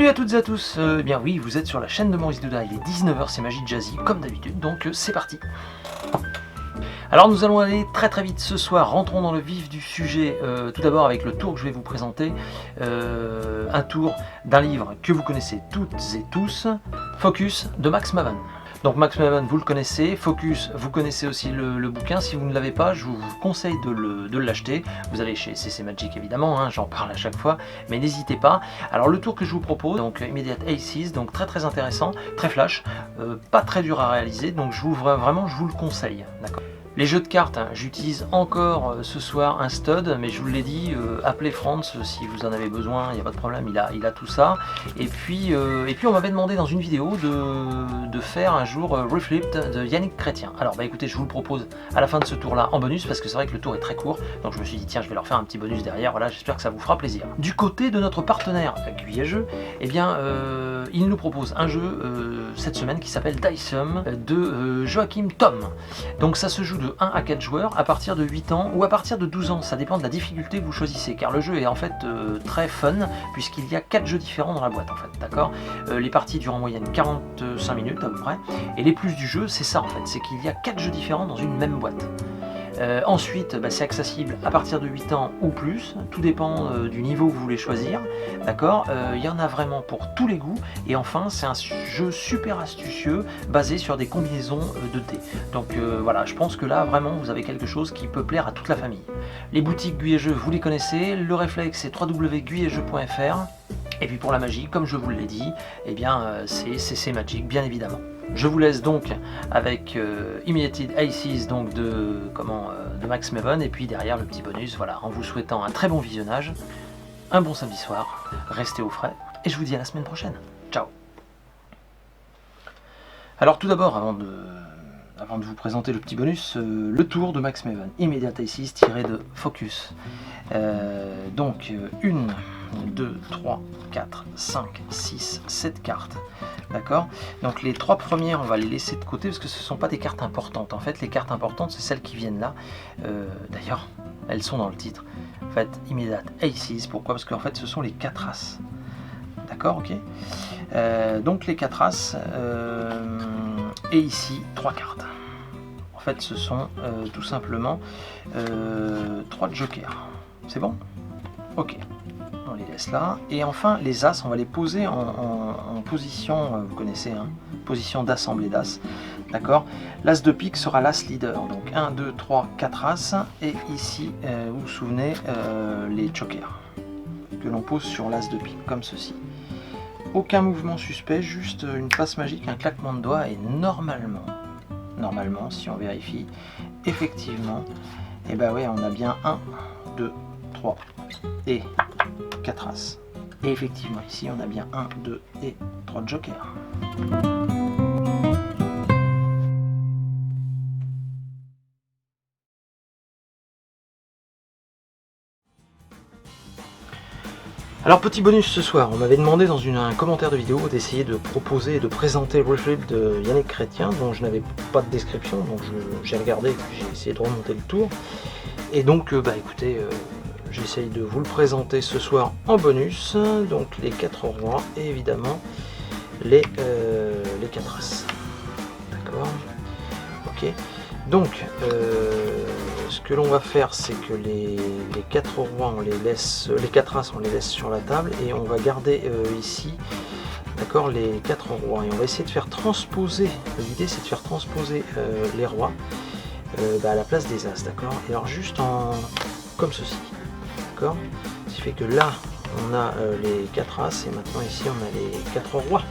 Salut à toutes et à tous, eh bien oui, vous êtes sur la chaîne de Maurice Douda, il est 19h, c'est Magie Jazzy, comme d'habitude, donc c'est parti. Alors nous allons aller très vite ce soir, rentrons dans le vif du sujet, tout d'abord avec le tour que je vais vous présenter, un tour d'un livre que vous connaissez toutes et tous, Focus de Max Maven. Donc Max Maven, vous le connaissez, Focus, vous connaissez aussi le bouquin. Si vous ne l'avez pas, je vous conseille de l'acheter. Vous allez chez CC Magic évidemment, hein, j'en parle à chaque fois, mais n'hésitez pas. Alors le tour que je vous propose, donc Immediate Aces, donc très intéressant, très flash, pas très dur à réaliser, donc je vous le conseille, d'accord. Les jeux de cartes, hein, j'utilise encore ce soir un stud, mais je vous l'ai dit, appelez Franz si vous en avez besoin, il n'y a pas de problème, il a tout ça. Et puis on m'avait demandé dans une vidéo de faire un jour Reflipped de Yannick Chrétien. Alors bah écoutez, je vous le propose à la fin de ce tour là en bonus, parce que c'est vrai que le tour est très court, donc je me suis dit tiens, je vais leur faire un petit bonus derrière, voilà, j'espère que ça vous fera plaisir. Du côté de notre partenaire Guyejeux, eh bien il nous propose un jeu cette semaine qui s'appelle Dicem de Joachim Tom. Donc ça se joue de 1 à 4 joueurs à partir de 8 ans ou à partir de 12 ans, ça dépend de la difficulté que vous choisissez, car le jeu est en fait très fun puisqu'il y a 4 jeux différents dans la boîte en fait, d'accord. Les parties durent en moyenne 45 minutes à peu près, et les plus du jeu c'est ça en fait, c'est qu'il y a 4 jeux différents dans une même boîte. Ensuite, c'est accessible à partir de 8 ans ou plus, tout dépend du niveau que vous voulez choisir, d'accord. Il y en a vraiment pour tous les goûts, et enfin c'est un jeu super astucieux basé sur des combinaisons de dés. Donc voilà, je pense que là vraiment vous avez quelque chose qui peut plaire à toute la famille. Les boutiques Guyejeux, vous les connaissez, le réflexe c'est www.guyejeux.fr, et puis pour la magie, comme je vous l'ai dit, eh bien c'est CC Magic bien évidemment. Je vous laisse donc avec Immediate Aces donc de Max Maven, et puis derrière le petit bonus, voilà, en vous souhaitant un très bon visionnage, un bon samedi soir, restez au frais, et je vous dis à la semaine prochaine. Ciao. Alors tout d'abord, avant de vous présenter le petit bonus, le tour de Max Maven, Immediate Aces tiré de Focus. Donc 1, 2, 3, 4, 5, 6, 7 cartes. D'accord. Donc les 3 premières, on va les laisser de côté parce que ce ne sont pas des cartes importantes. En fait, les cartes importantes, c'est celles qui viennent là. D'ailleurs, elles sont dans le titre. En fait, Immediate Aces. Pourquoi? Parce qu'en fait, ce sont les 4 As. D'accord, ok. Donc les 4 As, et ici 3 cartes. En fait, ce sont tout simplement 3 jokers. C'est bon? Ok. On les laisse là, et enfin les As, on va les poser en position, vous connaissez, hein, position d'assemblée d'As, d'accord. L'As de pique sera l'As leader, donc 1, 2, 3, 4 As, et ici, vous vous souvenez, les jokers, que l'on pose sur l'As de pique, comme ceci. Aucun mouvement suspect, juste une passe magique, un claquement de doigts, et normalement, si on vérifie, effectivement, et ben ouais, on a bien 1, 2, 3, et 4 As. Et effectivement, ici, on a bien 1, 2 et 3 jokers. Alors, petit bonus ce soir, on m'avait demandé dans un commentaire de vidéo d'essayer de proposer et de présenter Reflip de Yannick Chrétien, dont je n'avais pas de description, donc j'ai regardé et puis j'ai essayé de remonter le tour. Et donc, bah écoutez, j'essaye de vous le présenter ce soir en bonus, donc les 4 rois et évidemment les 4 As. D'accord. Ok. Donc ce que l'on va faire, c'est que les 4 rois, on les laisse, les 4 As, on les laisse sur la table, et on va garder ici, d'accord, les 4 rois, et on va essayer de faire transposer. L'idée, c'est de faire transposer les rois à la place des As, d'accord. Et alors juste comme ceci. D'accord. Ce qui fait que là, on a les 4 As, et maintenant ici, on a les 4 rois.